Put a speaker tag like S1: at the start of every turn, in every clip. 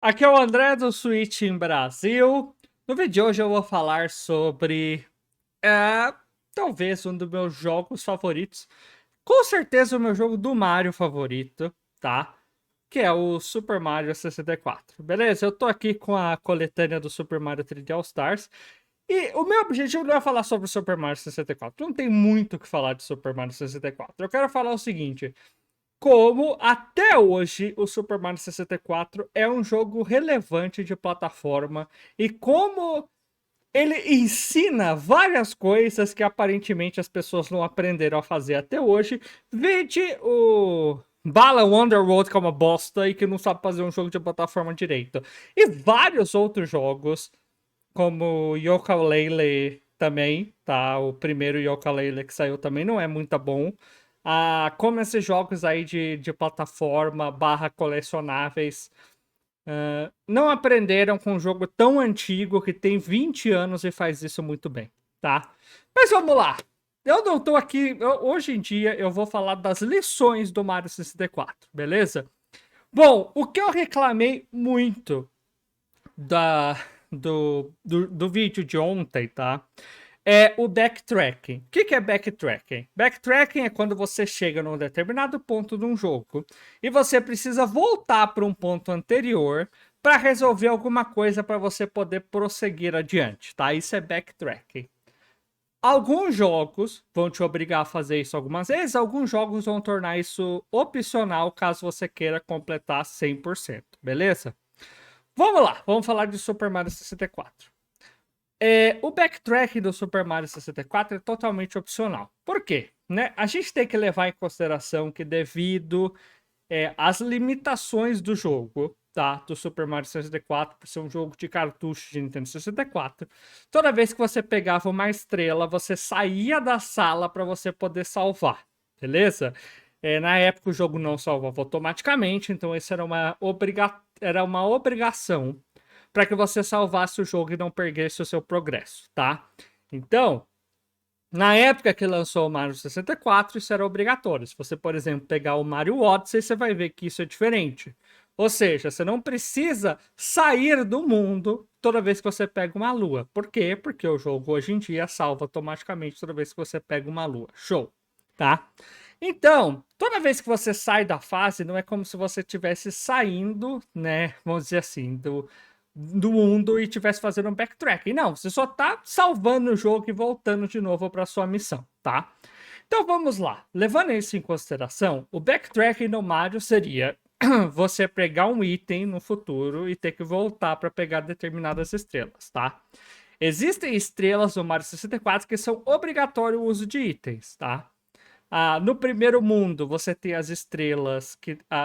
S1: Aqui é o André do Switch em Brasil. No vídeo de hoje eu vou falar sobre, é, talvez um dos meus jogos favoritos. Com certeza o meu jogo do Mario favorito, tá? Que é o Super Mario 64. Beleza? Eu tô aqui com a coletânea do Super Mario 3D All Stars. E o meu objetivo não é falar sobre o Super Mario 64. Não tem muito o que falar de Super Mario 64. Eu quero falar o seguinte: como até hoje o Super Mario 64 é um jogo relevante de plataforma e como ele ensina várias coisas que aparentemente as pessoas não aprenderam a fazer até hoje. Vede o Balan Wonderworld, que é uma bosta e que não sabe fazer um jogo de plataforma direito. E vários outros jogos, como Yooka-Laylee também, tá? O primeiro Yooka-Laylee que saiu também não é muito bom. Como esses jogos aí de plataforma barra colecionáveis não aprenderam com um jogo tão antigo que tem 20 anos e faz isso muito bem, tá? Mas vamos lá. Eu não tô aqui. Hoje em dia eu vou falar das lições do Mario 64, beleza? Bom, o que eu reclamei muito da, do vídeo de ontem, tá? É o backtracking. O que é backtracking? Backtracking é quando você chega num determinado ponto de um jogo e você precisa voltar para um ponto anterior para resolver alguma coisa para você poder prosseguir adiante, tá? Isso é backtracking. Alguns jogos vão te obrigar a fazer isso algumas vezes, alguns jogos vão tornar isso opcional caso você queira completar 100%, beleza? Vamos lá, vamos falar de Super Mario 64. O backtrack do Super Mario 64 é totalmente opcional. Por quê? Né? A gente tem que levar em consideração que devido às limitações do jogo, tá? Do Super Mario 64, por ser um jogo de cartucho de Nintendo 64, toda vez que você pegava uma estrela, você saía da sala para você poder salvar, beleza? Na época o jogo não salvava automaticamente, então isso era uma obrigação para que você salvasse o jogo e não perdesse o seu progresso, tá? Então, na época que lançou o Mario 64, isso era obrigatório. Se você, por exemplo, pegar o Mario Odyssey, você vai ver que isso é diferente. Ou seja, você não precisa sair do mundo toda vez que você pega uma lua. Por quê? Porque o jogo hoje em dia salva automaticamente toda vez que você pega uma lua. Show, tá? Então, toda vez que você sai da fase, não é como se você estivesse saindo, né? Vamos dizer assim, do mundo e estivesse fazendo um backtracking. Não, você só tá salvando o jogo e voltando de novo para sua missão, tá? Então vamos lá. Levando isso em consideração, o backtracking no Mario seria você pegar um item no futuro e ter que voltar para pegar determinadas estrelas, tá? Existem estrelas no Mario 64 que são obrigatório o uso de itens, tá? No primeiro mundo, você tem as estrelas,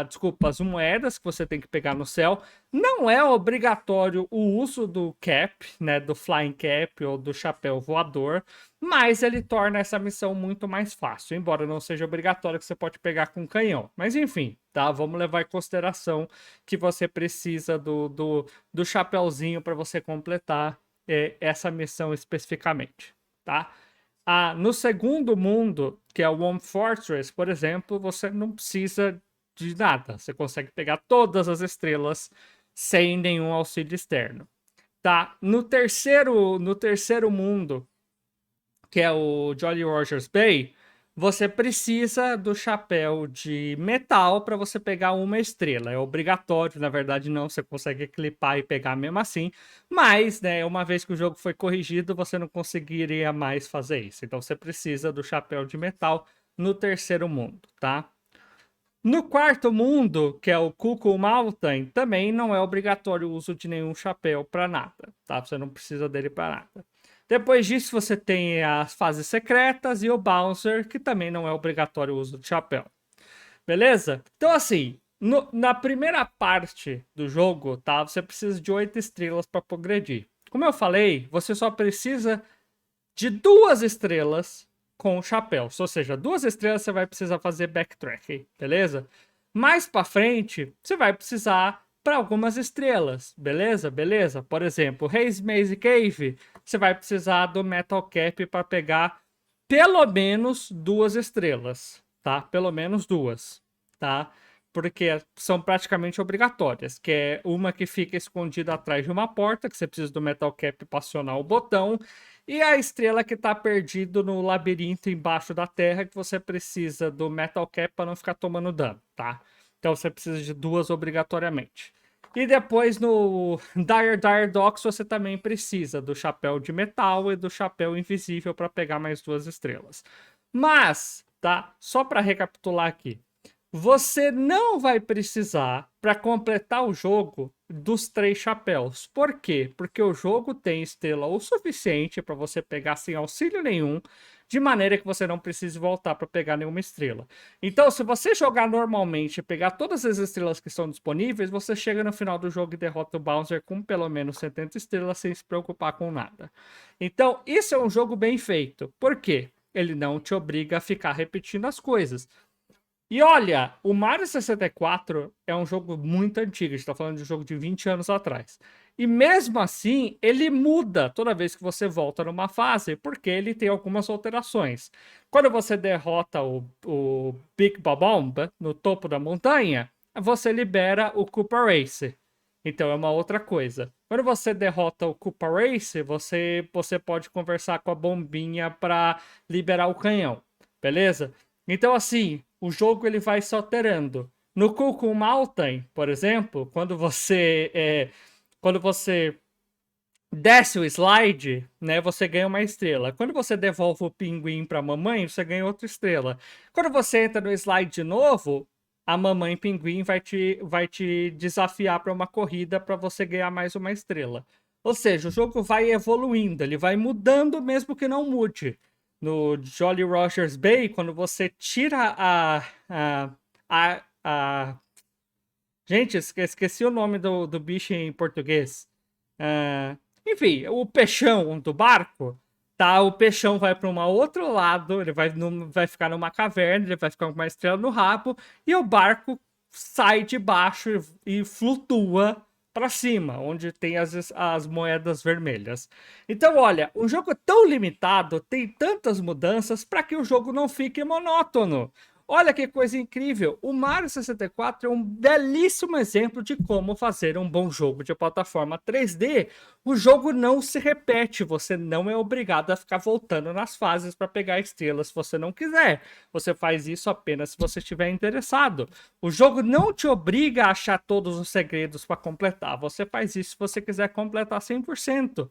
S1: desculpa, as moedas que você tem que pegar no céu. Não é obrigatório o uso do cap, né, do flying cap ou do chapéu voador, mas ele torna essa missão muito mais fácil, embora não seja obrigatório que você pode pegar com canhão. Mas enfim, tá? Vamos levar em consideração que você precisa do chapéuzinho para você completar essa missão especificamente, tá? No segundo mundo, que é o Home Fortress, por exemplo, você não precisa de nada. Você consegue pegar todas as estrelas sem nenhum auxílio externo. Tá? No terceiro mundo, que é o Jolly Rogers Bay, você precisa do chapéu de metal para você pegar uma estrela. É obrigatório, na verdade não, você consegue clipar e pegar mesmo assim, mas, né, uma vez que o jogo foi corrigido, você não conseguiria mais fazer isso. Então você precisa do chapéu de metal no terceiro mundo, tá? No quarto mundo, que é o Cuckoo Mountain, também não é obrigatório o uso de nenhum chapéu para nada, tá? Você não precisa dele para nada. Depois disso, você tem as fases secretas e o Bouncer, que também não é obrigatório o uso de chapéu. Beleza? Então, assim, na primeira parte do jogo, tá? Você precisa de 8 estrelas para progredir. Como eu falei, você só precisa de 2 estrelas com o chapéu. Ou seja, 2 estrelas você vai precisar fazer backtracking, beleza? Mais para frente, você vai precisar para algumas estrelas, beleza? Beleza? Por exemplo, Haze Maze Cave, você vai precisar do Metal Cap para pegar pelo menos 2 estrelas, tá? Pelo menos 2, tá? porque são praticamente obrigatórias, que é uma que fica escondida atrás de uma porta, que você precisa do Metal Cap para acionar o botão, e a estrela que está perdido no labirinto embaixo da terra, que você precisa do Metal Cap para não ficar tomando dano, tá? Então você precisa de duas obrigatoriamente. E depois no Dire Docks você também precisa do chapéu de metal e do chapéu invisível para pegar mais duas estrelas. Mas, tá? Só para recapitular aqui. Você não vai precisar, para completar o jogo, dos 3 chapéus. Por quê? Porque o jogo tem estrela o suficiente para você pegar sem auxílio nenhum, de maneira que você não precise voltar para pegar nenhuma estrela. Então, se você jogar normalmente e pegar todas as estrelas que estão disponíveis, você chega no final do jogo e derrota o Bowser com pelo menos 70 estrelas sem se preocupar com nada. Então, isso é um jogo bem feito. Por quê? Ele não te obriga a ficar repetindo as coisas. E olha, o Mario 64 é um jogo muito antigo, a gente tá falando de um jogo de 20 anos atrás. E mesmo assim, ele muda toda vez que você volta numa fase, porque ele tem algumas alterações. Quando você derrota o Big Bomb no topo da montanha, você libera o Koopa Race. Então é uma outra coisa. Quando você derrota o Koopa Race, você pode conversar com a bombinha para liberar o canhão, beleza? Então, assim, o jogo ele vai se alterando. No Cuckoo Mountain, por exemplo, quando você desce o slide, né, você ganha uma estrela. Quando você devolve o pinguim para a mamãe, você ganha outra estrela. Quando você entra no slide de novo, a mamãe pinguim vai te desafiar para uma corrida para você ganhar mais uma estrela. Ou seja, o jogo vai evoluindo, ele vai mudando mesmo que não mude. No Jolly Rogers Bay, quando você tira a... Gente, esqueci o nome do bicho em português. Enfim, o peixão do barco, tá? O peixão vai para um outro lado, ele vai ficar numa caverna, ele vai ficar com uma estrela no rabo, e o barco sai de baixo e flutua para cima, onde tem as moedas vermelhas. Então, olha, um jogo tão limitado, tem tantas mudanças para que o jogo não fique monótono. Olha que coisa incrível! O Mario 64 é um belíssimo exemplo de como fazer um bom jogo de plataforma 3D. O jogo não se repete, você não é obrigado a ficar voltando nas fases para pegar estrelas se você não quiser. Você faz isso apenas se você estiver interessado. O jogo não te obriga a achar todos os segredos para completar. Você faz isso se você quiser completar 100%.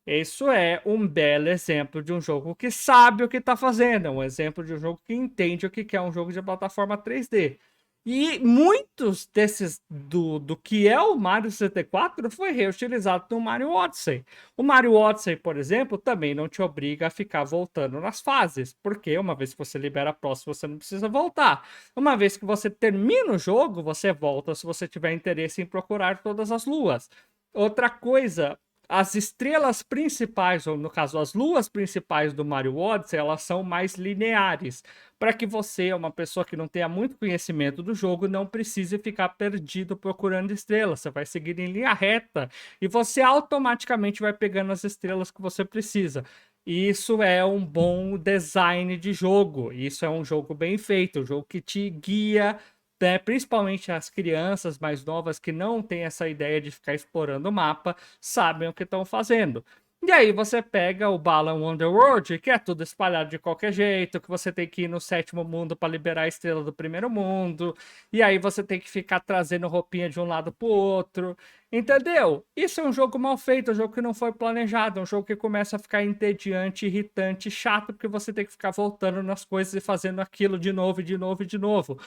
S1: Isso é um belo exemplo de um jogo que sabe o que está fazendo, é um exemplo de um jogo que entende o que é um jogo de plataforma 3D. E muitos desses do que é o Mario 64 foi reutilizado no Mario Odyssey. O Mario Odyssey, por exemplo, também não te obriga a ficar voltando nas fases, porque uma vez que você libera a próxima, você não precisa voltar. Uma vez que você termina o jogo, você volta se você tiver interesse em procurar todas as luas. Outra coisa, as estrelas principais, ou no caso, as luas principais do Mario Odyssey, elas são mais lineares, para que você, uma pessoa que não tenha muito conhecimento do jogo, não precise ficar perdido procurando estrelas. Você vai seguir em linha reta e você automaticamente vai pegando as estrelas que você precisa. Isso é um bom design de jogo. Isso é um jogo bem feito, um jogo que te guia, né, principalmente as crianças mais novas que não têm essa ideia de ficar explorando o mapa, sabem o que estão fazendo. E aí você pega o Balan Wonderworld, que é tudo espalhado de qualquer jeito, que você tem que ir no 7º mundo para liberar a estrela do 1º mundo, e aí você tem que ficar trazendo roupinha de um lado pro outro, entendeu? Isso é um jogo mal feito, um jogo que não foi planejado, um jogo que começa a ficar entediante, irritante, chato, porque você tem que ficar voltando nas coisas e fazendo aquilo de novo, de novo, de novo.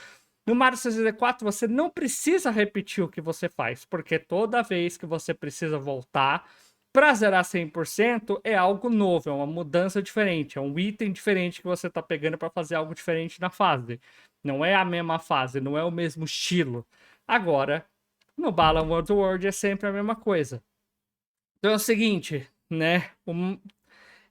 S1: No Mario 64, você não precisa repetir o que você faz, porque toda vez que você precisa voltar para zerar 100% é algo novo, é uma mudança diferente, é um item diferente que você está pegando para fazer algo diferente na fase. Não é a mesma fase, não é o mesmo estilo. Agora, no Balan World é sempre a mesma coisa. Então é o seguinte, né?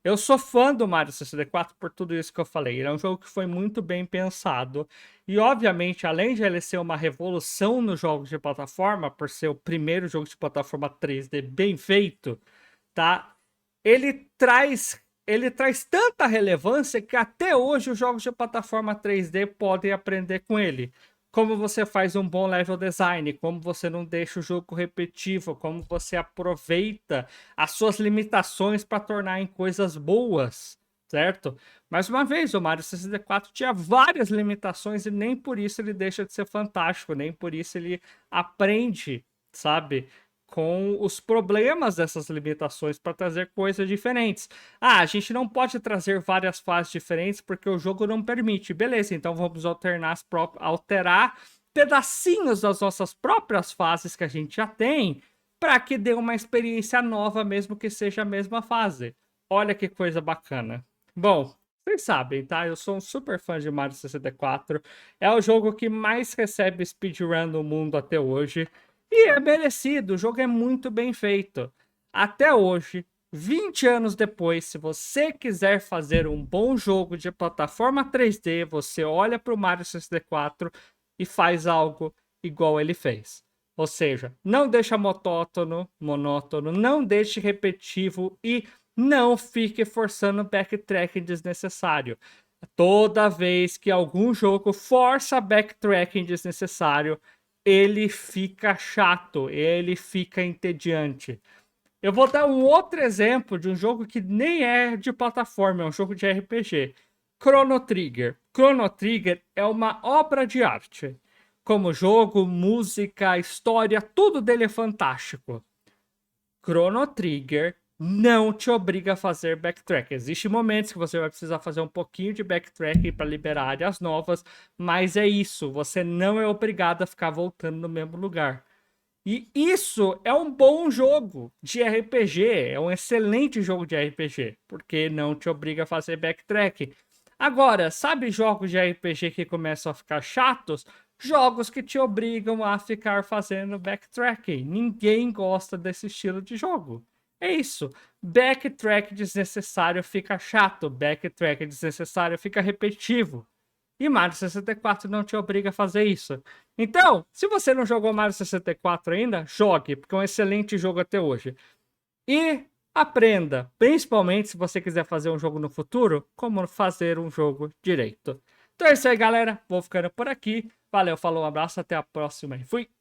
S1: Eu sou fã do Mario 64 por tudo isso que eu falei. Ele é um jogo que foi muito bem pensado. E, obviamente, além de ele ser uma revolução nos jogos de plataforma, por ser o primeiro jogo de plataforma 3D bem feito, tá? Ele traz tanta relevância que até hoje os jogos de plataforma 3D podem aprender com ele. como você faz um bom level design, como você não deixa o jogo repetitivo, como você aproveita as suas limitações para tornar em coisas boas, certo? Mais uma vez, o Mario 64 tinha várias limitações e nem por isso ele deixa de ser fantástico, nem por isso ele aprende, sabe? Com os problemas dessas limitações para trazer coisas diferentes. Ah, a gente não pode trazer várias fases diferentes porque o jogo não permite. Beleza, então vamos alterar pedacinhos das nossas próprias fases que a gente já tem para que dê uma experiência nova, mesmo que seja a mesma fase. Olha que coisa bacana. Bom, vocês sabem, tá? Eu sou um super fã de Mario 64. É o jogo que mais recebe speedrun no mundo até hoje. E é merecido, o jogo é muito bem feito. Até hoje, 20 anos depois, se você quiser fazer um bom jogo de plataforma 3D, você olha para o Mario 64 e faz algo igual ele fez. Ou seja, não deixa monótono, não deixe repetitivo e não fique forçando backtracking desnecessário. Toda vez que algum jogo força backtracking desnecessário, ele fica chato, ele fica entediante. Eu vou dar um outro exemplo de um jogo que nem é de plataforma, é um jogo de RPG. Chrono Trigger. Chrono Trigger é uma obra de arte. Como jogo, música, história, tudo dele é fantástico. Chrono Trigger não te obriga a fazer backtrack. Existem momentos que você vai precisar fazer um pouquinho de backtracking para liberar áreas novas, mas é isso, você não é obrigado a ficar voltando no mesmo lugar. E isso é um bom jogo de RPG, é um excelente jogo de RPG, porque não te obriga a fazer backtrack. Agora, sabe jogos de RPG que começam a ficar chatos? Jogos que te obrigam a ficar fazendo backtracking. Ninguém gosta desse estilo de jogo. É isso. Backtrack desnecessário fica chato, backtrack desnecessário fica repetitivo. E Mario 64 não te obriga a fazer isso. Então, se você não jogou Mario 64 ainda, jogue, porque é um excelente jogo até hoje. E aprenda, principalmente se você quiser fazer um jogo no futuro, como fazer um jogo direito. Então é isso aí, galera. Vou ficando por aqui. Valeu, falou, um abraço, até a próxima e fui!